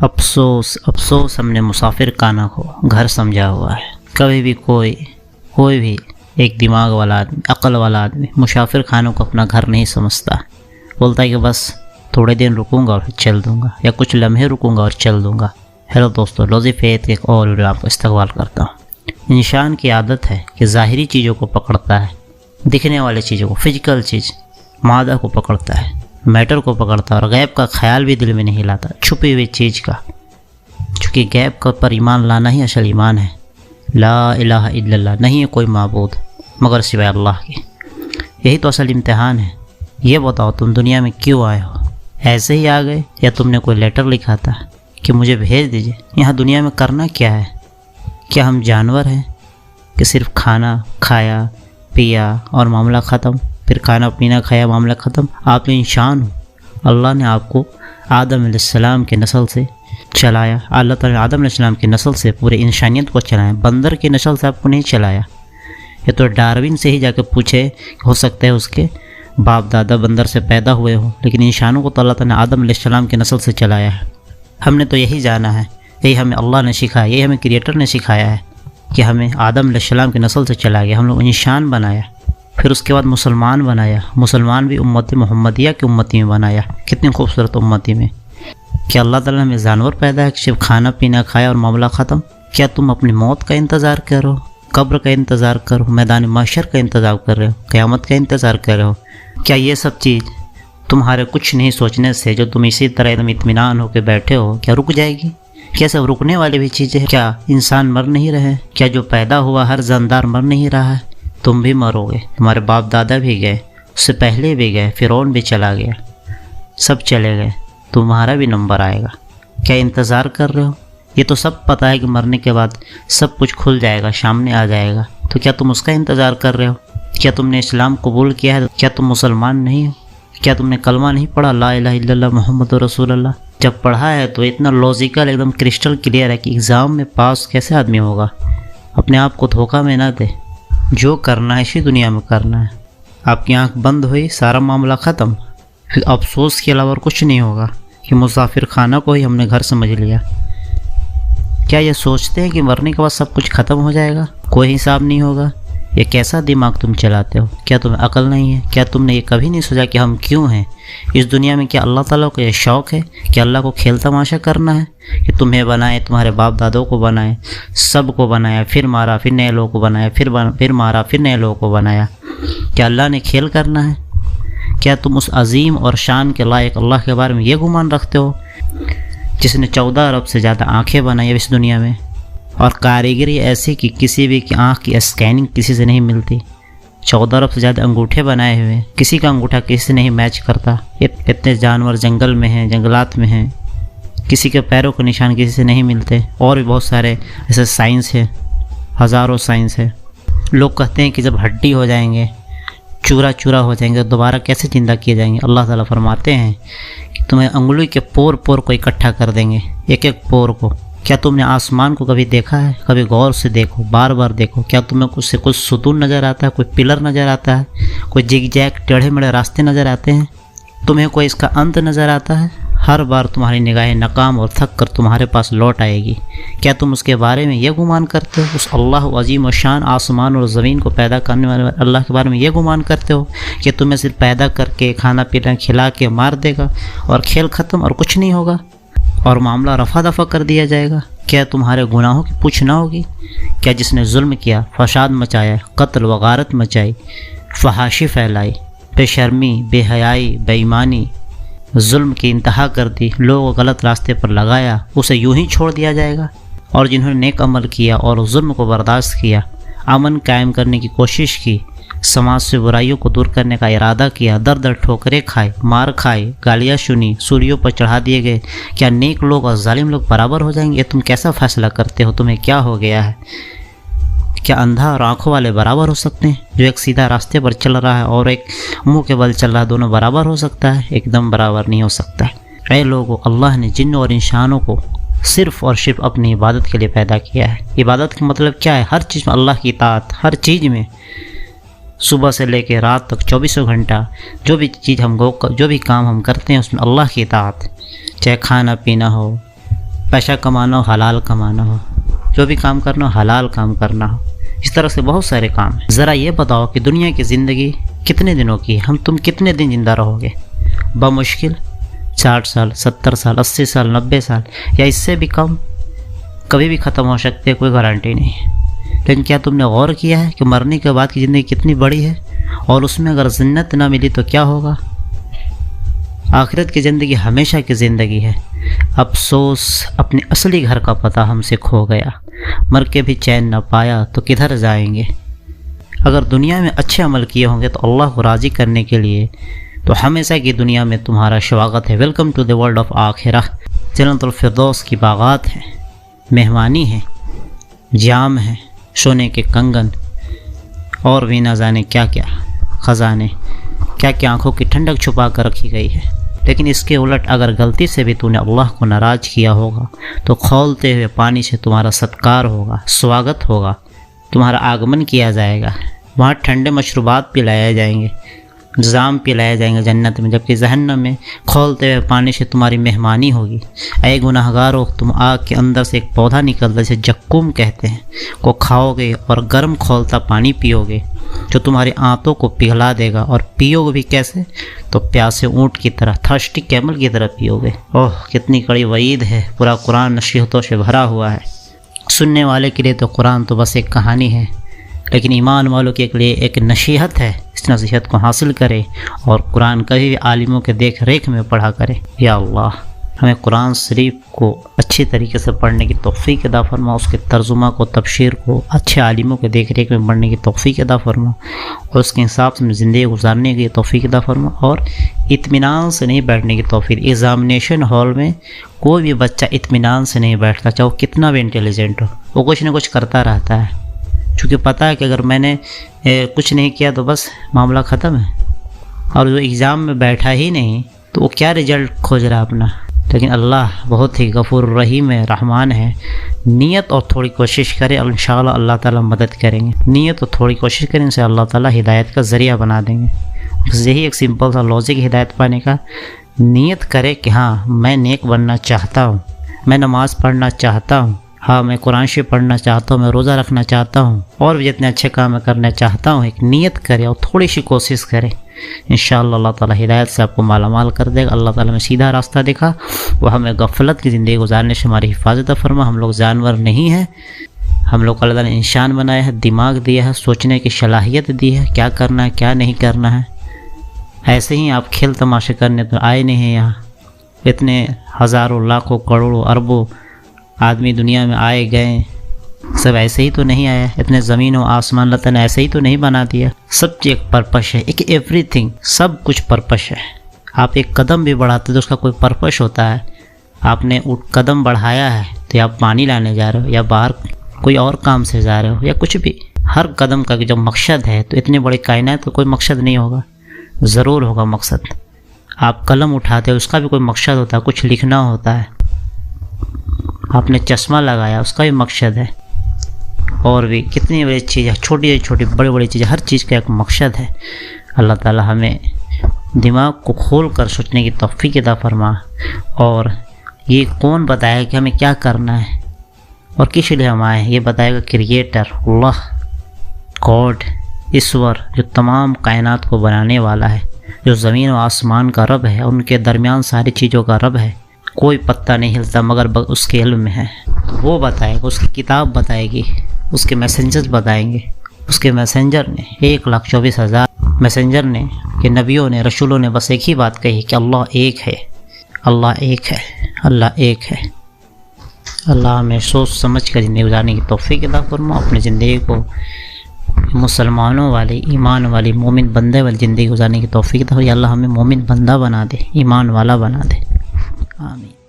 افسوس افسوس ہم نے مسافر خانہ کو گھر سمجھا ہوا ہے۔ کبھی بھی کوئی بھی ایک دماغ والا آدمی، عقل والا آدمی مسافر خانوں کو اپنا گھر نہیں سمجھتا۔ بولتا ہے کہ بس تھوڑے دن رکوں گا اور پھر چل دوں گا، یا کچھ لمحے رکوں گا اور چل دوں گا۔ ہیلو دوستو، لوزی فیت کے ایک اور ویڈیو آپ کو استقبال کرتا ہوں۔ انسان کی عادت ہے کہ ظاہری چیزوں کو پکڑتا ہے، دکھنے والی چیزوں کو، فزیکل چیز، مادہ کو پکڑتا ہے، میٹر کو پکڑتا ہے، اور غیب کا خیال بھی دل میں نہیں لاتا، چھپی ہوئی چیز کا۔ چونکہ غیب کا پر ایمان لانا ہی اصل ایمان ہے۔ لا الہ الا اللہ، نہیں ہے کوئی معبود مگر سوائے اللہ کے۔ یہی تو اصل امتحان ہے۔ یہ بتاؤ تم دنیا میں کیوں آئے ہو؟ ایسے ہی آ گئے یا تم نے کوئی لیٹر لکھا تھا کہ مجھے بھیج دیجئے؟ یہاں دنیا میں کرنا کیا ہے؟ کیا ہم جانور ہیں کہ صرف کھانا کھایا پیا اور معاملہ ختم؟ پھر کھانا پینا کھایا معاملہ ختم؟ آپ تو انسان ہو۔ اللہ نے آپ کو آدم علیہ السلام کے نسل سے چلایا۔ اللہ تعالیٰ نے آدم علیہ السلام کی نسل سے پورے انسانیت کو چلایا، بندر کی نسل سے آپ کو نہیں چلایا۔ یہ تو ڈارون سے ہی جا کے پوچھے، ہو سکتا ہے اس کے باپ دادا بندر سے پیدا ہوئے ہوں، لیکن انسانوں کو تو اللہ تعالیٰ نے آدم علیہ السلام کی نسل سے چلایا ہے۔ ہم نے تو یہی جانا ہے، یہی ہمیں اللہ نے سکھایا، یہی ہمیں کریٹر نے سکھایا ہے کہ ہمیں آدم علیہ السلام کی نسل سے چلا گیا، ہم لوگ انسان بنایا۔ پھر اس کے بعد مسلمان بنایا، مسلمان بھی امت محمدیہ کی امتی میں بنایا۔ کتنی خوبصورت امتی میں۔ کیا اللہ تعالیٰ نے ہمیں جانور پیدا ہے کہ صرف کھانا پینا کھایا اور معاملہ ختم؟ کیا تم اپنی موت کا انتظار کر رہے ہو، قبر کا انتظار کرو، میدان محشر کا انتظار کر رہے ہو، قیامت کا انتظار کر رہے ہو؟ کیا یہ سب چیز تمہارے کچھ نہیں سوچنے سے، جو تم اسی طرح ایک دم اطمینان ہو کے بیٹھے ہو، کیا رک جائے گی؟ کیا سب رکنے والی بھی چیزیں ہیں؟ کیا انسان مر نہیں رہے؟ کیا جو پیدا ہوا ہر جاندار مر نہیں رہا ہے؟ تم بھی مرو گے، تمہارے باپ دادا بھی گئے، اس سے پہلے بھی گئے، فرعون بھی چلا گیا، سب چلے گئے، تمہارا بھی نمبر آئے گا۔ کیا انتظار کر رہے ہو؟ یہ تو سب پتہ ہے کہ مرنے کے بعد سب کچھ کھل جائے گا، سامنے آ جائے گا، تو کیا تم اس کا انتظار کر رہے ہو؟ کیا تم نے اسلام قبول کیا ہے؟ کیا تم مسلمان نہیں ہو؟ کیا تم نے کلمہ نہیں پڑھا، لا الہ الا اللہ محمد رسول اللہ؟ جب پڑھا ہے تو اتنا لاجیکل، ایک دم کرسٹل کلیئر ہے کہ ایگزام میں پاس کیسے آدمی ہوگا۔ اپنے آپ کو دھوکہ میں نہ دے، جو کرنا ہے اسی دنیا میں کرنا ہے۔ آپ کی آنکھ بند ہوئی، سارا معاملہ ختم، پھر افسوس کے علاوہ اور کچھ نہیں ہوگا کہ مسافر خانہ کو ہی ہم نے گھر سمجھ لیا۔ کیا یہ سوچتے ہیں کہ مرنے کے بعد سب کچھ ختم ہو جائے گا، کوئی حساب نہیں ہوگا؟ یہ کیسا دماغ تم چلاتے ہو؟ کیا تمہیں عقل نہیں ہے؟ کیا تم نے یہ کبھی نہیں سوچا کہ ہم کیوں ہیں اس دنیا میں؟ کیا اللہ تعالیٰ کو یہ شوق ہے کہ اللہ کو کھیل تماشا کرنا ہے کہ تمہیں بنائے، تمہارے باپ دادوں کو بنائے، سب کو بنایا، پھر مارا، پھر نئے لوگوں کو بنایا، پھر مارا، پھر نئے لوگوں کو بنایا؟ کیا اللہ نے کھیل کرنا ہے؟ کیا تم اس عظیم اور شان کے لائق اللہ کے بارے میں یہ گمان رکھتے ہو جس نے 14 ارب سے زیادہ آنکھیں بنائی اس دنیا میں، اور کاریگری ایسی کہ کسی بھی کی آنکھ کی اسکیننگ کسی سے نہیں ملتی؟ 14 ارب سے زیادہ انگوٹھے بنائے ہوئے، کسی کا انگوٹھا کسی سے نہیں میچ کرتا۔ اتنے جانور جنگل میں ہیں، جنگلات میں ہیں، کسی کے پیروں کے نشان کسی سے نہیں ملتے۔ اور بھی بہت سارے ایسے سائنس ہے، ہزاروں سائنس ہے۔ لوگ کہتے ہیں کہ جب ہڈی ہو جائیں گے، چورا چورا ہو جائیں گے، دوبارہ کیسے زندہ کیے جائیں گے؟ اللہ تعالیٰ فرماتے ہیں کہ تمہیں انگلی کے پور کو اکٹھا کر دیں گے، ایک ایک پور کو۔ کیا تم نے آسمان کو کبھی دیکھا ہے؟ کبھی غور سے دیکھو، بار بار دیکھو۔ کیا تمہیں کچھ ستون نظر آتا ہے، کوئی پلر نظر آتا ہے، کوئی جگ جیگ ٹیڑھے میڑھے راستے نظر آتے ہیں؟ تمہیں کوئی اس کا انت نظر آتا ہے؟ ہر بار تمہاری نگاہیں ناکام اور تھک کر تمہارے پاس لوٹ آئے گی۔ کیا تم اس کے بارے میں یہ گمان کرتے ہو؟ اس اللہ عظیم و شان آسمان اور زمین کو پیدا کرنے والے اللہ کے بارے میں یہ گمان کرتے ہو کہ تمہیں صرف پیدا کر کے کھانا پینا کھلا کے مار دے گا اور کھیل ختم اور کچھ نہیں ہوگا اور معاملہ رفع دفع کر دیا جائے گا؟ کیا تمہارے گناہوں کی پوچھ نہ ہوگی؟ کیا جس نے ظلم کیا، فساد مچایا، قتل و غارت مچائی، فحاشی پھیلائی، بے شرمی، بے حیائی، بے ایمانی، ظلم کی انتہا کر دی، لوگوں کو غلط راستے پر لگایا، اسے یوں ہی چھوڑ دیا جائے گا؟ اور جنہوں نے نیک عمل کیا اور ظلم کو برداشت کیا، امن قائم کرنے کی کوشش کی، سماج سے برائیوں کو دور کرنے کا ارادہ کیا، در در ٹھوکریں کھائے، مار کھائے، گالیاں سنی، سولیوں پر چڑھا دیے گئے، کیا نیک لوگ اور ظالم لوگ برابر ہو جائیں گے؟ یہ تم کیسا فیصلہ کرتے ہو؟ تمہیں کیا ہو گیا ہے؟ کیا اندھا اور آنکھوں والے برابر ہو سکتے ہیں؟ جو ایک سیدھا راستے پر چل رہا ہے اور ایک منہ کے بل چل رہا ہے، دونوں برابر ہو سکتا ہے؟ ایک دم برابر نہیں ہو سکتا ہے۔ اے لوگوں، اللہ نے جنوں اور انسانوں کو صرف اور صرف اپنی عبادت کے لیے پیدا کیا ہے۔ عبادت کا مطلب کیا ہے؟ ہر چیز میں اللہ کی اطاعت، ہر چیز میں، صبح سے لے کے رات تک 24 گھنٹہ جو بھی کام ہم کرتے ہیں اس میں اللہ کی اطاعت، چاہے کھانا پینا ہو، پیسہ کمانا ہو حلال کمانا ہو، جو بھی کام کرنا ہو حلال کام کرنا ہو، اس طرح سے بہت سارے کام ہیں۔ ذرا یہ بتاؤ کہ دنیا کی زندگی کتنے دنوں کی ہے؟ تم کتنے دن زندہ رہو گے؟ بمشکل 60 سال، 70 سال، 80 سال، 90 سال، یا اس سے بھی کم، کبھی بھی ختم ہو سکتے ہیں، کوئی گارنٹی نہیں ہے۔ لیکن کیا تم نے غور کیا ہے کہ مرنے کے بعد کی زندگی کتنی بڑی ہے، اور اس میں اگر جنت نہ ملی تو کیا ہوگا؟ آخرت کی زندگی ہمیشہ کی زندگی ہے۔ افسوس اپنے اصلی گھر کا پتہ ہم سے کھو گیا، مر کے بھی چین نہ پایا تو کدھر جائیں گے؟ اگر دنیا میں اچھے عمل کیے ہوں گے تو اللہ کو راضی کرنے کے لیے تو ہمیشہ کی دنیا میں تمہارا سواگت ہے۔ Welcome to the world of آخرہ۔ جنت الفردوس کی باغات ہیں، مہمانی ہے، جام ہے، سونے کے کنگن، اور بھی نہ جانے کیا کیا خزانے، کیا کیا آنکھوں کی ٹھنڈک چھپا کر رکھی گئی ہے۔ لیکن اس کے الٹ اگر غلطی سے بھی تو نے اللہ کو ناراض کیا ہوگا تو کھولتے ہوئے پانی سے تمہارا ستکار ہوگا، سواگت ہوگا، تمہارا آگمن کیا جائے گا، وہاں ٹھنڈے مشروبات پلائے جائیں گے، جام پلائے جائیں گے جنت میں، جبکہ جہنم میں کھولتے ہوئے پانی سے تمہاری مہمانی ہوگی۔ اے گناہگارو، تم آگ کے اندر سے ایک پودا نکلتا ہے جسے جکوم کہتے ہیں، کو کھاؤ گے اور گرم کھولتا پانی پیو گے جو تمہاری آنتوں کو پگھلا دے گا، اور پیو گے بھی کیسے؟ تو پیاسے اونٹ کی طرح، تھرسٹی کیمل کی طرح پیو گے۔ اوہ کتنی کڑی وعید ہے! پورا قرآن نصیحتوں سے بھرا ہوا ہے۔ سننے والے کے لیے تو قرآن تو بس ایک کہانی ہے، لیکن ایمان والوں کے لیے ایک نصیحت ہے۔ اس نصیحت کو حاصل کرے اور قرآن کبھی بھی عالموں کے دیکھ ریکھ میں پڑھا کرے۔ یا اللہ ہمیں قرآن شریف کو اچھی طریقے سے پڑھنے کی توفیق عطا فرما، اس کے ترجمہ کو، تفسیر کو اچھے عالموں کے دیکھ ریکھ میں پڑھنے کی توفیق عطا فرما، اور اس کے حساب سے زندگی گزارنے کی توفیق عطا فرما، اور اطمینان سے نہیں بیٹھنے کی توفیق۔ ایگزامینیشن ہال میں کوئی بھی بچہ اطمینان سے نہیں بیٹھتا، چاہے وہ کتنا بھی انٹیلیجنٹ ہو، وہ کچھ نہ کچھ کرتا رہتا ہے، چونکہ پتہ ہے کہ اگر میں نے کچھ نہیں کیا تو بس معاملہ ختم ہے، اور جو ایگزام میں بیٹھا ہی نہیں تو وہ کیا رزلٹ کھوج رہا اپنا۔ لیکن اللہ بہت ہی غفور رحیم ہے، رحمان ہے۔ نیت اور تھوڑی کوشش کرے اور انشاءاللہ اللہ تعالیٰ مدد کریں گے۔ نیت اور تھوڑی کوشش کریں سے اللہ تعالیٰ ہدایت کا ذریعہ بنا دیں گے۔ بس یہی ایک سمپل سا لاجک ہدایت پانے کا، نیت کرے کہ ہاں میں نیک بننا چاہتا ہوں، میں نماز پڑھنا چاہتا ہوں، ہاں میں قرآن شریف پڑھنا چاہتا ہوں، میں روزہ رکھنا چاہتا ہوں، اور بھی جتنے اچھے کام میں کرنا چاہتا ہوں۔ ایک نیت کرے اور تھوڑی سی کوشش کرے، انشاءاللہ اللہ تعالیٰ ہدایت سے آپ کو مالا مال کر دے گا۔ اللہ تعالیٰ میں سیدھا راستہ دکھا، وہ ہمیں غفلت کی زندگی گزارنے سے ہماری حفاظت فرما۔ ہم لوگ جانور نہیں ہیں، ہم لوگ اللہ تعالیٰ نے انسان بنایا ہے، دماغ دیا ہے، سوچنے کی صلاحیت دی ہے، کیا کرنا ہے کیا نہیں کرنا ہے۔ ایسے ہی آپ کھیل تماشے کرنے تو آئے نہیں ہیں، یہاں اتنے ہزاروں لاکھوں کروڑوں اربوں آدمی دنیا میں آئے گئے، سب ایسے ہی تو نہیں آیا، اتنے زمین و آسمان اللہ تعالیٰ نے ایسے ہی تو نہیں بنا دیا۔ سب چیز ایک پرپس ہے، ایک ایوری تھنگ، سب کچھ پرپس ہے۔ آپ ایک قدم بھی بڑھاتے تو اس کا کوئی پرپس ہوتا ہے۔ آپ نے قدم بڑھایا ہے تو آپ پانی لانے جا رہے ہو، یا باہر کوئی اور کام سے جا رہے ہو، یا کچھ بھی، ہر قدم کا جو مقصد ہے، تو اتنے بڑے کائنات کا کوئی مقصد نہیں ہوگا، ضرور ہوگا مقصد۔ آپ قلم اٹھاتے ہو، اس کا بھی کوئی مقصد ہوتا ہے، کچھ لکھنا ہوتا ہے۔ آپ نے چشمہ لگایا، اس کا بھی مقصد ہے، اور بھی کتنی بڑی چیزیں، چھوٹی سے چھوٹی بڑی بڑی چیزیں، ہر چیز کا ایک مقصد ہے۔ اللہ تعالیٰ ہمیں دماغ کو کھول کر سوچنے کی توفیق عطا فرما، اور یہ کون بتائے کہ ہمیں کیا کرنا ہے اور کس لیے ہم آئے ہیں؟ یہ بتائے گا کریٹر، اللہ، گاڈ، ایشور، جو تمام کائنات کو بنانے والا ہے، جو زمین و آسمان کا رب ہے، ان کے درمیان ساری چیزوں کا رب ہے۔ کوئی پتہ نہیں ہلتا مگر اس کے علم میں ہے، وہ بتائے گا، اس کی کتاب بتائے گی، اس کے میسنجر بتائیں گے۔ اس کے میسنجر نے 1,24,000 میسنجر نے، کہ نبیوں نے، رسولوں نے بس ایک ہی بات کہی کہ اللہ ایک ہے، اللہ ایک ہے، اللہ ایک ہے۔ اللہ ہمیں سوچ سمجھ کر زندگی گزارنے کی توفیق عطا فرما، اپنی زندگی کو مسلمانوں والی، ایمان والی، مومن بندے والی زندگی گزارنے کی توفیق عطا فرما۔ یا اللہ ہمیں مومن بندہ بنا دے، ایمان والا بنا دے، آمین۔